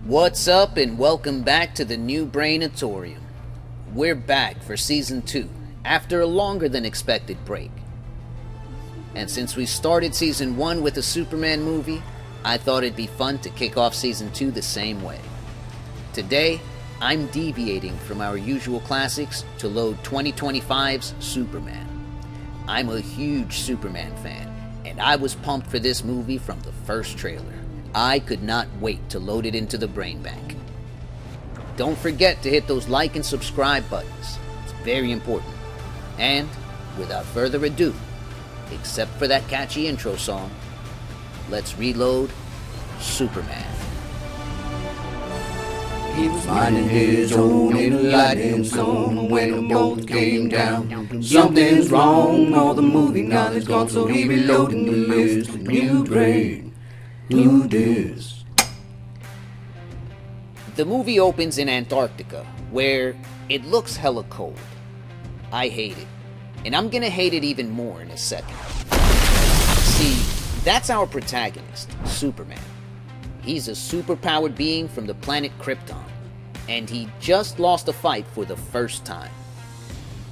What's up and welcome back to the New Brainatorium. We're back for Season 2 after a longer than expected break. And since we started Season 1 with a Superman movie, I thought it'd be fun to kick off Season 2 the same way. Today, I'm deviating from our usual classics to load 2025's Superman. I'm a huge Superman fan, and I was pumped for this movie from the first trailer. I could not wait to load it into the brain bank. Don't forget to hit those like and subscribe buttons. It's very important. And, without further ado, except for that catchy intro song, let's reload Superman. He was minding his own enlightened zone when both came down. Something's wrong, all the movie knowledge gone, so he reloading the list. The new brain. Who dis? The movie opens in Antarctica, where it looks hella cold. I hate it, and I'm gonna hate it even more in a second. See, that's our protagonist, Superman. He's a superpowered being from the planet Krypton, and he just lost a fight for the first time.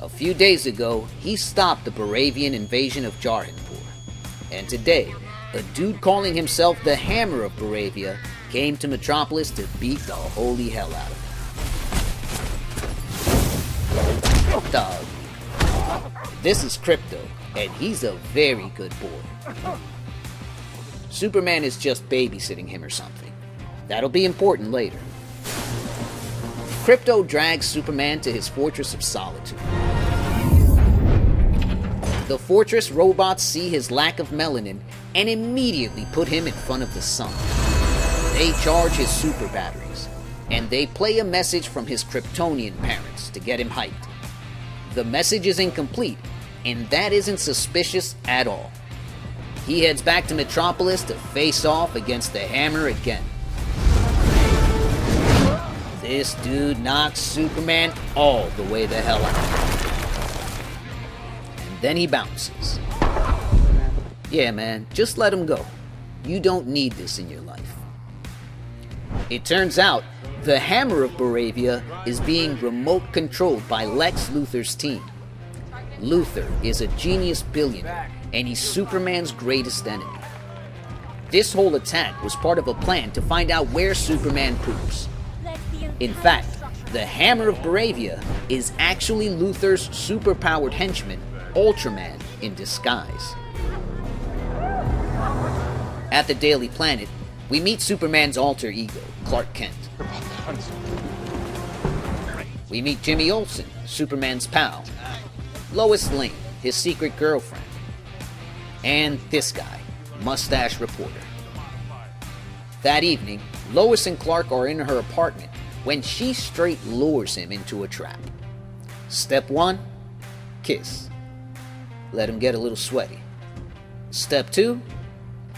A few days ago, he stopped the Baravian invasion of Jarhanpur, and today, a dude calling himself the Hammer of Baravia came to Metropolis to beat the holy hell out of him. Dog. This is Krypto, and he's a very good boy. Superman is just babysitting him or something. That'll be important later. Krypto drags Superman to his Fortress of Solitude. The Fortress robots see his lack of melanin and immediately put him in front of the sun. They charge his super batteries, and they play a message from his Kryptonian parents to get him hyped. The message is incomplete, and that isn't suspicious at all. He heads back to Metropolis to face off against the Hammer again. This dude knocks Superman all the way the hell out. And then he bounces. Yeah, man, just let him go. You don't need this in your life. It turns out, the Hammer of Baravia is being remote controlled by Lex Luthor's team. Luthor is a genius billionaire, and he's Superman's greatest enemy. This whole attack was part of a plan to find out where Superman poops. In fact, the Hammer of Baravia is actually Luthor's superpowered henchman, Ultraman, in disguise. At the Daily Planet, we meet Superman's alter ego, Clark Kent. We meet Jimmy Olsen, Superman's pal, Lois Lane, his secret girlfriend, and this guy, Mustache Reporter. That evening, Lois and Clark are in her apartment when she straight lures him into a trap. Step 1, kiss. Let him get a little sweaty. Step 2,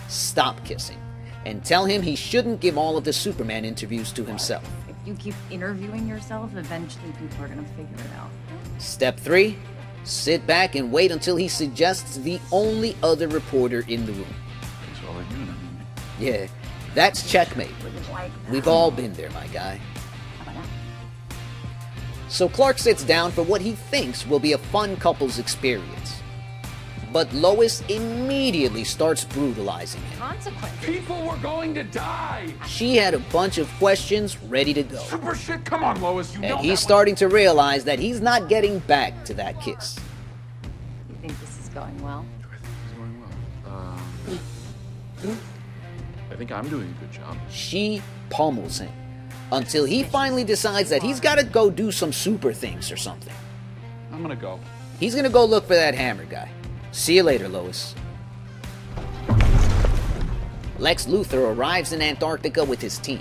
stop kissing, and tell him he shouldn't give all of the Superman interviews to himself. If you keep interviewing yourself, eventually people are gonna figure it out. Step 3, sit back and wait until he suggests the only other reporter in the room. That's all I do. Yeah, that's checkmate. We've all been there, my guy. So Clark sits down for what he thinks will be a fun couple's experience. But Lois immediately starts brutalizing him. Consequences. People were going to die! She had a bunch of questions ready to go. Super shit, come on, Lois, you know And he's that starting to realize that he's not getting back to that kiss. You think this is going well? I think I'm doing a good job. She pummels him until he finally decides that he's got to go do some super things or something. I'm gonna go. He's gonna go look for that Hammer guy. See you later, Lois. Lex Luthor arrives in Antarctica with his team.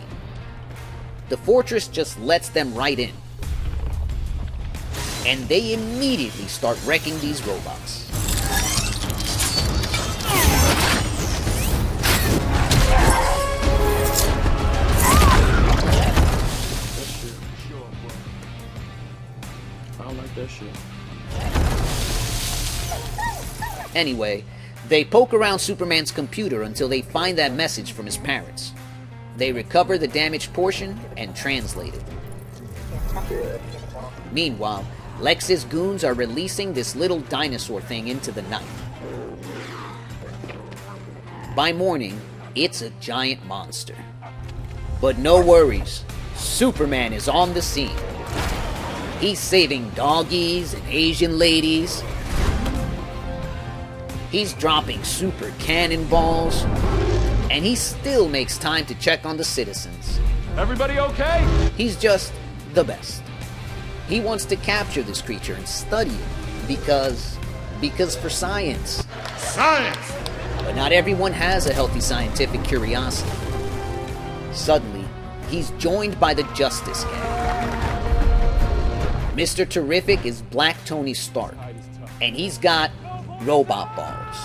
The Fortress just lets them right in. And they immediately start wrecking these robots. I don't like that shit. Anyway, they poke around Superman's computer until they find that message from his parents. They recover the damaged portion and translate it. Meanwhile, Lex's goons are releasing this little dinosaur thing into the night. By morning, it's a giant monster. But no worries, Superman is on the scene. He's saving doggies and Asian ladies. He's dropping super cannonballs. And he still makes time to check on the citizens. Everybody okay? He's just the best. He wants to capture this creature and study it because for science. Science! But not everyone has a healthy scientific curiosity. Suddenly, he's joined by the Justice Gang. Mr. Terrific is Black Tony Stark, and he's got robot balls.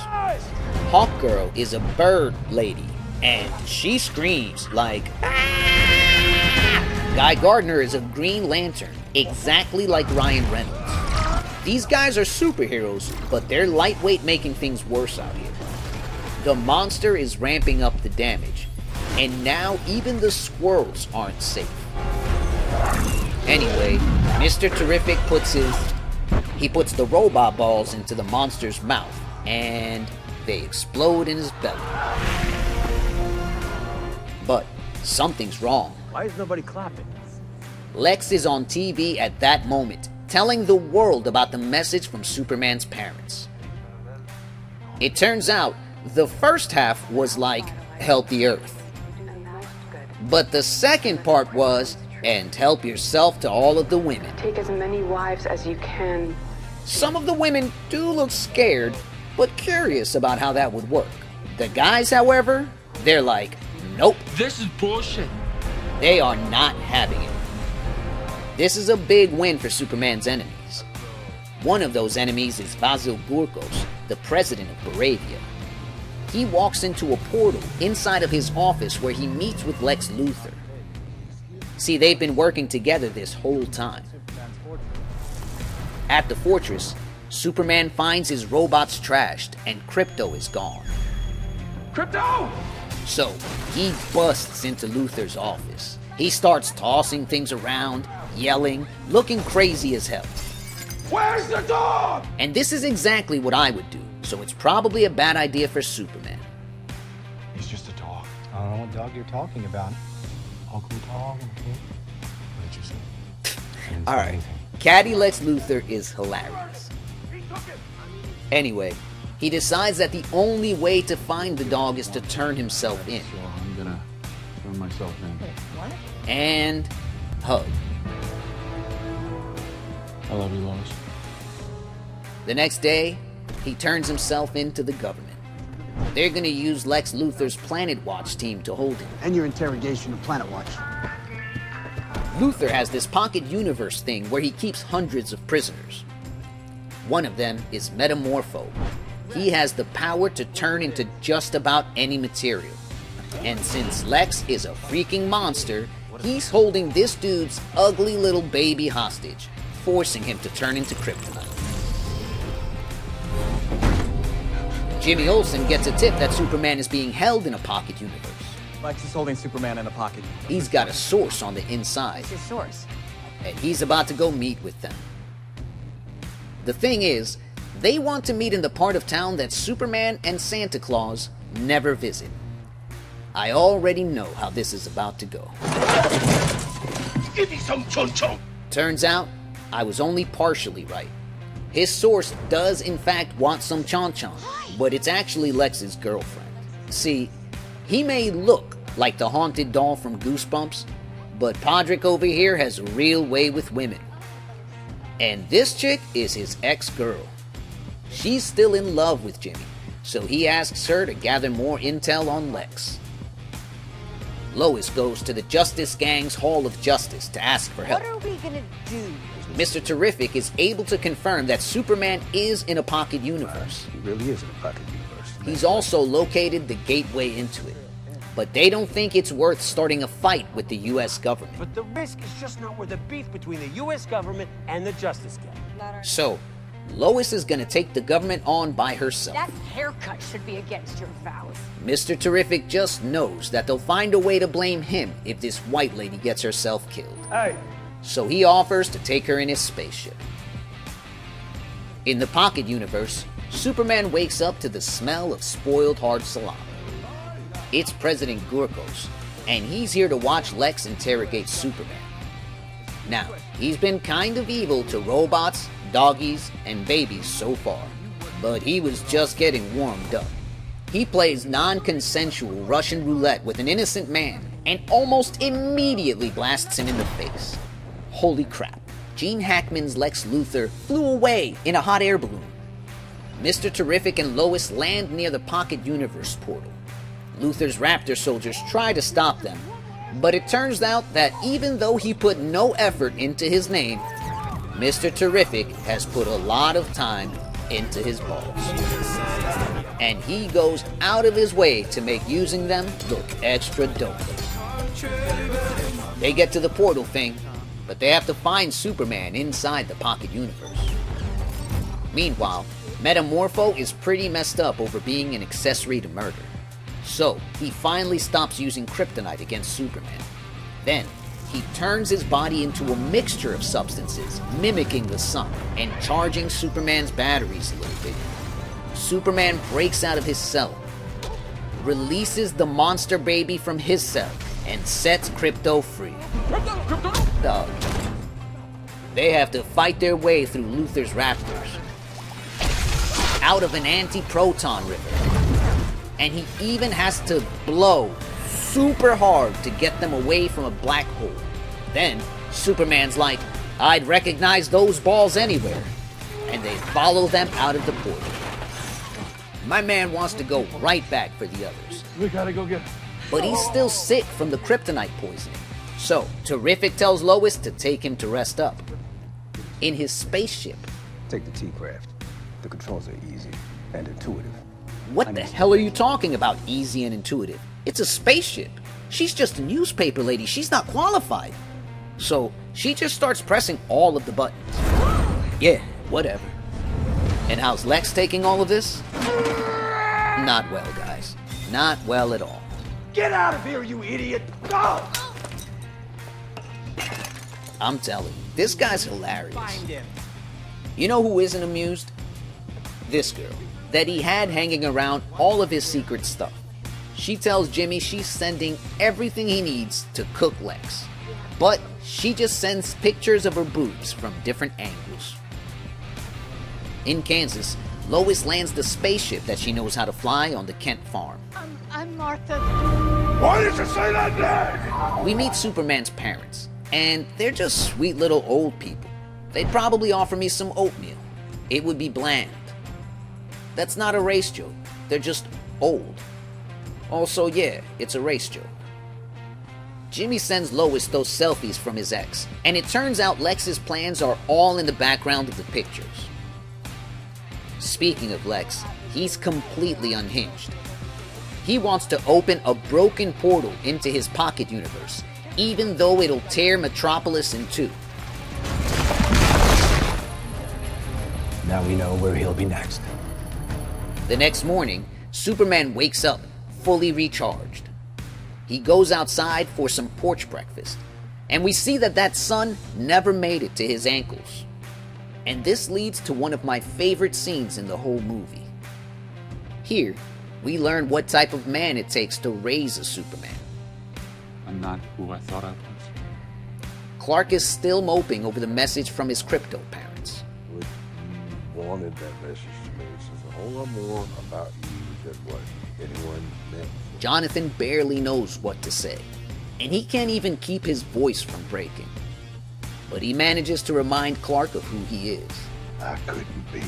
Hawkgirl is a bird lady, and she screams like, "Ah!" Guy Gardner is a Green Lantern, exactly like Ryan Reynolds. These guys are superheroes, but they're lightweight, making things worse out here. The monster is ramping up the damage, and now even the squirrels aren't safe. Anyway, Mr. Terrific puts the robot balls into the monster's mouth, and they explode in his belly. But something's wrong. Why is nobody clapping? Lex is on TV at that moment, telling the world about the message from Superman's parents. It turns out, the first half was like, help the Earth. But the second part was, and help yourself to all of the women. Take as many wives as you can. Some of the women do look scared, but curious about how that would work. The guys, however, they're like, nope. This is bullshit. They are not having it. This is a big win for Superman's enemies. One of those enemies is Vasil Gurkos, the president of Baravia. He walks into a portal inside of his office where he meets with Lex Luthor. See, they've been working together this whole time. At the fortress, Superman finds his robots trashed and Krypto is gone. Crypto! So, he busts into Luthor's office. He starts tossing things around, yelling, looking crazy as hell. Where's the dog? And this is exactly what I would do, so it's probably a bad idea for Superman. He's just a dog. I don't know what dog you're talking about. Ugly dog. What did you say? Alright, Caddy Lex Luthor is hilarious. Anyway, he decides that the only way to find the dog is to turn himself in. So I'm gonna turn myself in. What? And hug. I love you, Lois. The next day, he turns himself into the government. They're gonna use Lex Luthor's Planet Watch team to hold him. And your interrogation of Planet Watch. Luthor has this pocket universe thing where he keeps hundreds of prisoners. One of them is Metamorpho. He has the power to turn into just about any material. And since Lex is a freaking monster, he's holding this dude's ugly little baby hostage, forcing him to turn into kryptonite. Jimmy Olsen gets a tip that Superman is being held in a pocket universe. Lex is holding Superman in a pocket. He's got a source on the inside, What's your source? and he's about to go meet with them. The thing is, they want to meet in the part of town that Superman and Santa Claus never visit. I already know how this is about to go. Give me some chon-chon. Turns out, I was only partially right. His source does in fact want some chon-chon, but it's actually Lex's girlfriend. See, he may look like the haunted doll from Goosebumps, but Podrick over here has a real way with women. And this chick is his ex-girl. She's still in love with Jimmy, so he asks her to gather more intel on Lex. Lois goes to the Justice Gang's Hall of Justice to ask for help. What are we gonna do? Mr. Terrific is able to confirm that Superman is in a pocket universe. He really is in a pocket universe. He's also located the gateway into it. But they don't think it's worth starting a fight with the US government. But the risk is just not worth the beef between the U.S. government and the Justice Gang. So, Lois is gonna take the government on by herself. That haircut should be against your vows. Mr. Terrific just knows that they'll find a way to blame him if this white lady gets herself killed. Hey, So he offers to take her in his spaceship. In the Pocket universe, Superman wakes up to the smell of spoiled hard salami. It's President Gurkos, and he's here to watch Lex interrogate Superman. Now, he's been kind of evil to robots, doggies, and babies so far, but he was just getting warmed up. He plays non-consensual Russian roulette with an innocent man and almost immediately blasts him in the face. Holy crap, Gene Hackman's Lex Luthor flew away in a hot air balloon. Mr. Terrific and Lois land near the Pocket Universe portal. Luthor's Raptor soldiers try to stop them, but it turns out that even though he put no effort into his name, Mr. Terrific has put a lot of time into his balls. And he goes out of his way to make using them look extra dope. They get to the portal thing, but they have to find Superman inside the Pocket Universe. Meanwhile, Metamorpho is pretty messed up over being an accessory to murder. So, he finally stops using kryptonite against Superman. Then, he turns his body into a mixture of substances, mimicking the sun, and charging Superman's batteries a little bit. Superman breaks out of his cell, releases the monster baby from his cell, and sets Krypto free. Dog. They have to fight their way through Luthor's Raptors, out of an anti-proton river. And he even has to blow super hard to get them away from a black hole. Then, Superman's like, I'd recognize those balls anywhere. And they follow them out of the portal. My man wants to go right back for the others. We gotta go get... But he's still sick from the kryptonite poisoning. So, Terrific tells Lois to take him to rest up. In his spaceship. Take the T-Craft. The controls are easy and intuitive. What the hell are you talking about, easy and intuitive? It's a spaceship. She's just a newspaper lady. She's not qualified. So, she just starts pressing all of the buttons. Yeah, whatever. And how's Lex taking all of this? Not well, guys. Not well at all. get out of here, you idiot! Go! I'm telling you, this guy's hilarious. Find him. You know who isn't amused? This girl, that he had hanging around all of his secret stuff. She tells Jimmy she's sending everything he needs to cook Lex. But she just sends pictures of her boobs from different angles. In Kansas, Lois lands the spaceship that she knows how to fly on the Kent farm. I'm Martha. Why did you say that name? We meet Superman's parents, and they're just sweet little old people. They'd probably offer me some oatmeal. It would be bland. That's not a race joke. They're just old. Also, yeah, it's a race joke. Jimmy sends Lois those selfies from his ex, and it turns out Lex's plans are all in the background of the pictures. Speaking of Lex, he's completely unhinged. He wants to open a broken portal into his pocket universe, even though it'll tear Metropolis in two. Now we know where he'll be next. The next morning, Superman wakes up fully recharged. He goes outside for some porch breakfast, and we see that sun never made it to his ankles. And this leads to one of my favorite scenes in the whole movie. Here, we learn what type of man it takes to raise a Superman. I'm not who I thought I was. Clark is still moping over the message from his crypto parents. What you wanted that message to me says a whole lot more about you than what anyone meant. Jonathan barely knows what to say, and he can't even keep his voice from breaking. But he manages to remind Clark of who he is. I couldn't be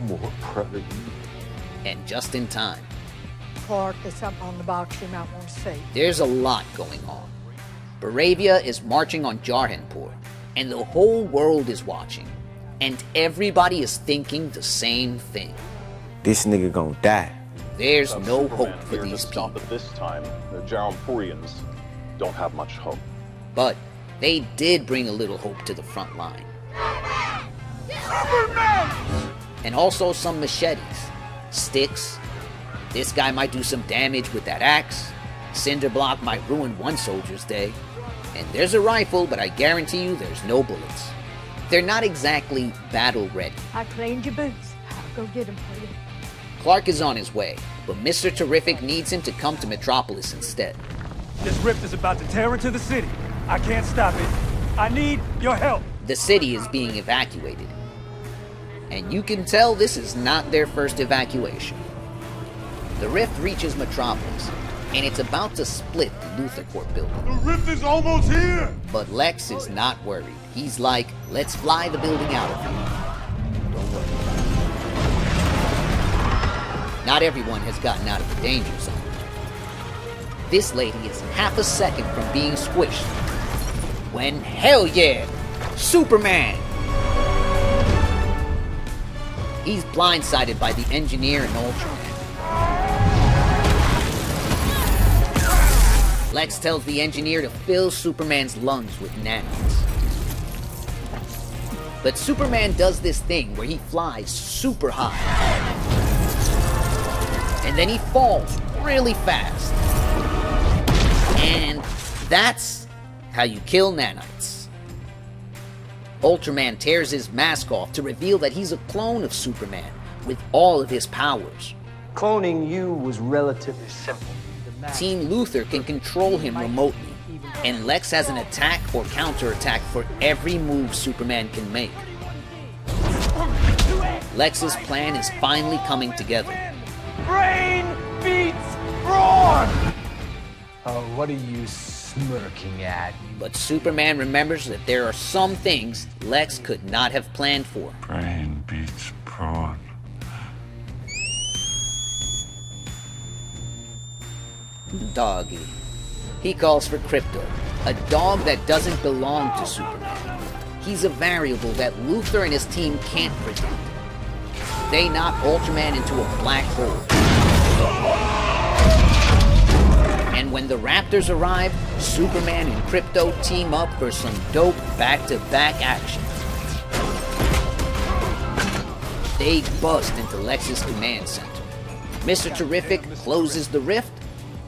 more proud of you. And just in time. Clark, there's something on the box you might want to see. There's a lot going on. Baravia is marching on Jarhanpur, and the whole world is watching. And everybody is thinking the same thing. This nigga gonna die. There's no hope for these people. At this time, the Jarhanpurians don't have much hope. But they did bring a little hope to the front line. Superman! And also some machetes, sticks, This guy might do some damage with that axe. Cinderblock might ruin one soldier's day. And there's a rifle, but I guarantee you there's no bullets. They're not exactly battle ready. I cleaned your boots. I'll go get them for you. Clark is on his way, but Mr. Terrific needs him to come to Metropolis instead. This rift is about to tear into the city. I can't stop it. I need your help. The city is being evacuated. And you can tell this is not their first evacuation. The rift reaches Metropolis, and it's about to split the Luthor Corp building. The rift is almost here! But Lex is not worried. He's like, let's fly the building out of here. Don't worry about it. Not everyone has gotten out of the danger zone. This lady is half a second from being squished. When, hell yeah, Superman! He's blindsided by the engineer and Ultraman. Lex tells the engineer to fill Superman's lungs with nanites. But Superman does this thing where he flies super high. And then he falls really fast. And that's how you kill nanites. Ultraman tears his mask off to reveal that he's a clone of Superman with all of his powers. Cloning you was relatively simple. Team Luthor can control him remotely, and Lex has an attack or counterattack for every move Superman can make. Lex's plan is finally coming together. Brain beats brawn! Oh, what are you smirking at? But Superman remembers that there are some things Lex could not have planned for. Brain beats brawn. Doggy. He calls for Crypto, a dog that doesn't belong to Superman. He's a variable that Luthor and his team can't predict. They knock Ultraman into a black hole. And when the Raptors arrive, Superman and Crypto team up for some dope back-to-back action. They bust into Lex's command center. Mr. Terrific closes the rift,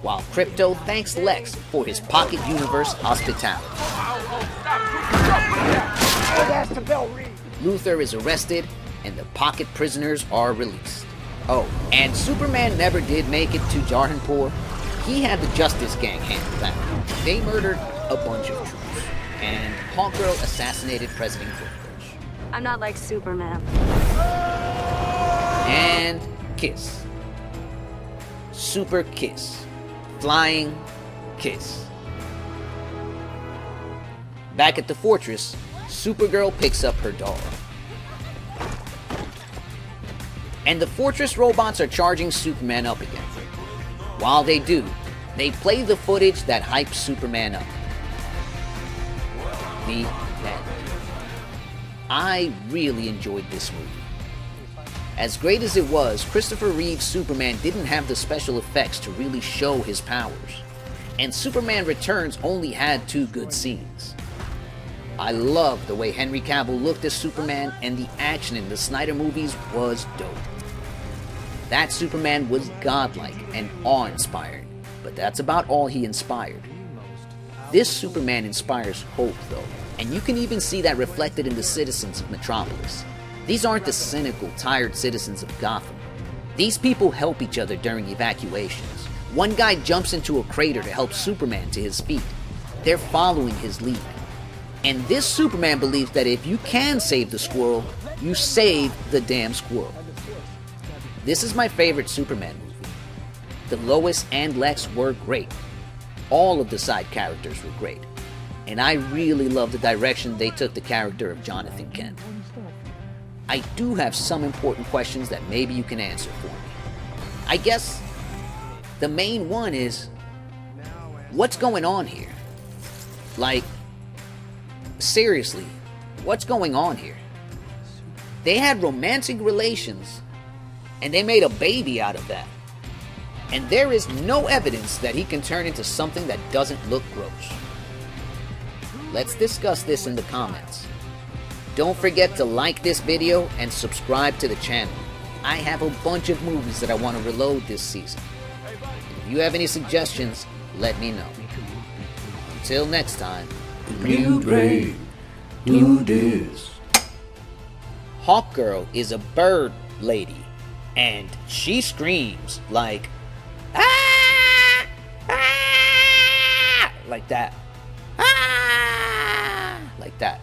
while Crypto thanks Lex for his pocket universe hospitality. Luthor is arrested, and the pocket prisoners are released. Oh, and Superman never did make it to Jarhanpur. He had the Justice Gang handle that. They murdered a bunch of troops, and Hawkgirl assassinated President Bush. I'm not like Superman. And kiss. Super kiss. Flying kiss. Back at the fortress, Supergirl picks up her doll. And the fortress robots are charging Superman up again. While they do, they play the footage that hypes Superman up. The end. I really enjoyed this movie. As great as it was, Christopher Reeves' Superman didn't have the special effects to really show his powers. And Superman Returns only had 2 good scenes. I loved the way Henry Cavill looked as Superman, and the action in the Snyder movies was dope. That Superman was godlike and awe-inspiring, but that's about all he inspired. This Superman inspires hope, though, and you can even see that reflected in the citizens of Metropolis. These aren't the cynical, tired citizens of Gotham. These people help each other during evacuations. One guy jumps into a crater to help Superman to his feet. They're following his lead. And this Superman believes that if you can save the squirrel, you save the damn squirrel. This is my favorite Superman movie. The Lois and Lex were great. All of the side characters were great. And I really love the direction they took the character of Jonathan Kent. I do have some important questions that maybe you can answer for me. I guess the main one is, what's going on here? Like, seriously, what's going on here? They had romantic relations, and they made a baby out of that. And there is no evidence that he can turn into something that doesn't look gross. Let's discuss this in the comments. Don't forget to like this video and subscribe to the channel. I have a bunch of movies that I want to reload this season. If you have any suggestions, let me know. Until next time, New brain, new this. Hawkgirl is a bird lady, and she screams like, ah, ah, like that, ah, like that.